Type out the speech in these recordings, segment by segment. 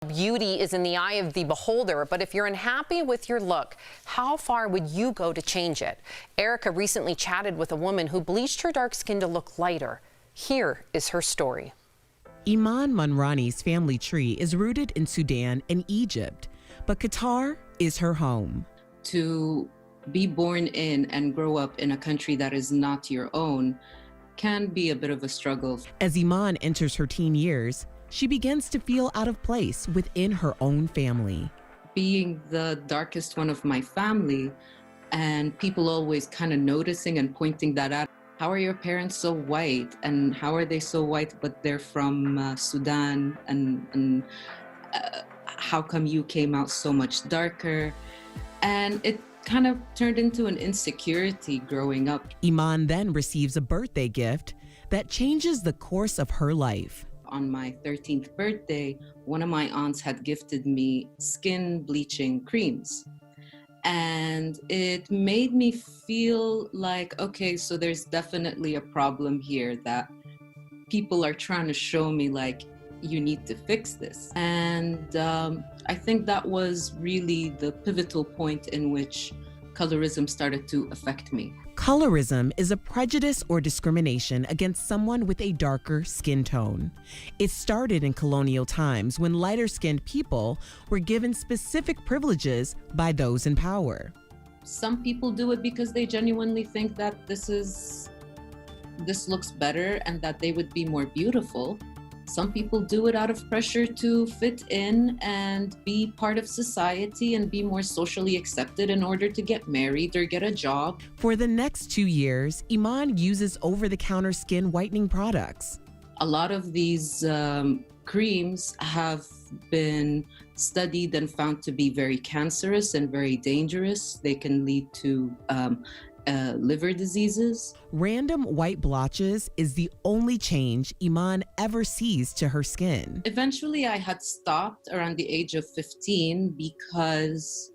Beauty is in the eye of the beholder, but if you're unhappy with your look, how far would you go to change it? Erica recently chatted with a woman who bleached her dark skin to look lighter. Here is her story. Eiman Mirghani's family tree is rooted in Sudan and Egypt, but Qatar is her home. To be born in and grow up in a country that is not your own can be a bit of a struggle. As Eiman enters her teen years, she begins to feel out of place within her own family. Being the darkest one of my family, and people always kind of noticing and pointing that out. How are your parents so white? And how are they so white, but they're from Sudan? And how come you came out so much darker? And it kind of turned into an insecurity growing up. Eiman then receives a birthday gift that changes the course of her life. On my 13th birthday, one of my aunts had gifted me skin bleaching creams. And it made me feel like, okay, so there's definitely a problem here that people are trying to show me, like, you need to fix this. And I think that was really the pivotal point in which colorism started to affect me. Colorism is a prejudice or discrimination against someone with a darker skin tone. It started in colonial times when lighter-skinned people were given specific privileges by those in power. Some people do it because they genuinely think that this looks better and that they would be more beautiful. Some people do it out of pressure to fit in and be part of society and be more socially accepted in order to get married or get a job. For the next 2 years, Eiman uses over-the-counter skin whitening products. A lot of these creams have been studied and found to be very cancerous and very dangerous. They can lead to liver diseases. Random white blotches is the only change Eiman ever sees to her skin. Eventually, I had stopped around the age of 15 because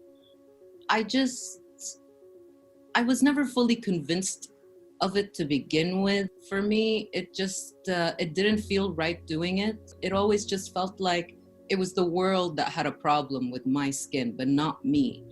I was never fully convinced of it to begin with. For me, it didn't feel right doing it. It always just felt like it was the world that had a problem with my skin, but not me.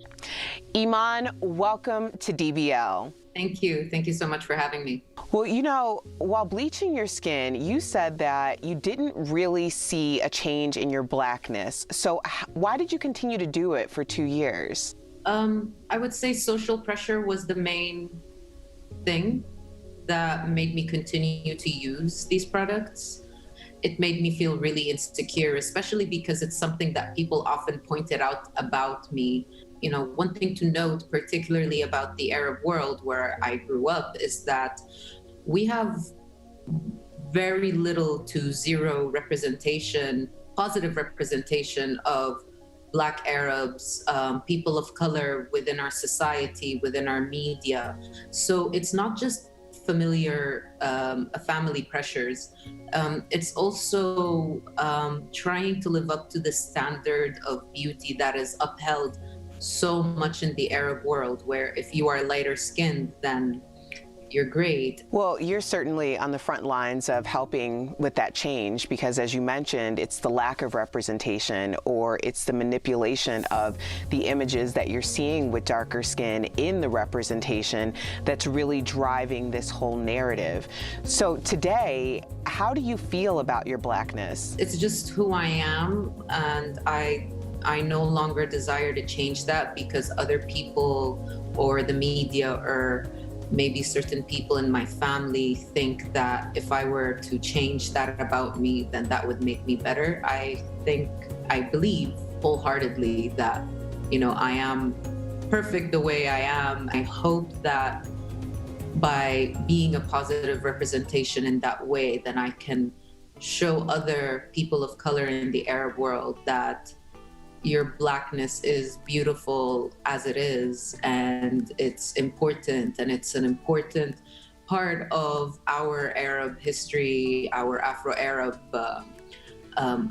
Eiman, welcome to DBL. Thank you. Thank you so much for having me. Well, you know, while bleaching your skin, you said that you didn't really see a change in your blackness. So why did you continue to do it for 2 years? I would say social pressure was the main thing that made me continue to use these products. It made me feel really insecure, especially because it's something that people often pointed out about me. You know, one thing to note, particularly about the Arab world where I grew up, is that we have very little to zero representation, positive representation of Black Arabs, people of color within our society, within our media. So it's not just family pressures. It's also trying to live up to the standard of beauty that is upheld so much in the Arab world, where if you are lighter skinned, then you're great. Well, you're certainly on the front lines of helping with that change because, as you mentioned, it's the lack of representation or it's the manipulation of the images that you're seeing with darker skin in the representation that's really driving this whole narrative. So today, how do you feel about your blackness? It's just who I am, and I no longer desire to change that because other people or the media or maybe certain people in my family think that if I were to change that about me, then that would make me better. I believe wholeheartedly that, you know, I am perfect the way I am. I hope that by being a positive representation in that way, then I can show other people of color in the Arab world that your blackness is beautiful as it is, and it's important, and it's an important part of our Arab history, our Afro-Arab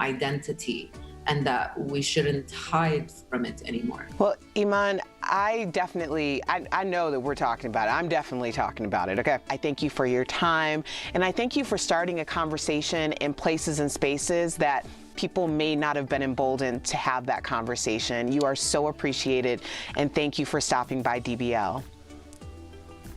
identity, and that we shouldn't hide from it anymore. Well, Eiman, I know that we're talking about it. I'm definitely talking about it, okay? I thank you for your time, and I thank you for starting a conversation in places and spaces that people may not have been emboldened to have that conversation. You are so appreciated, and thank you for stopping by DBL.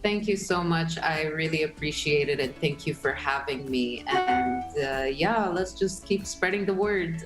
Thank you so much. I really appreciate it, and thank you for having me. And yeah, let's just keep spreading the word.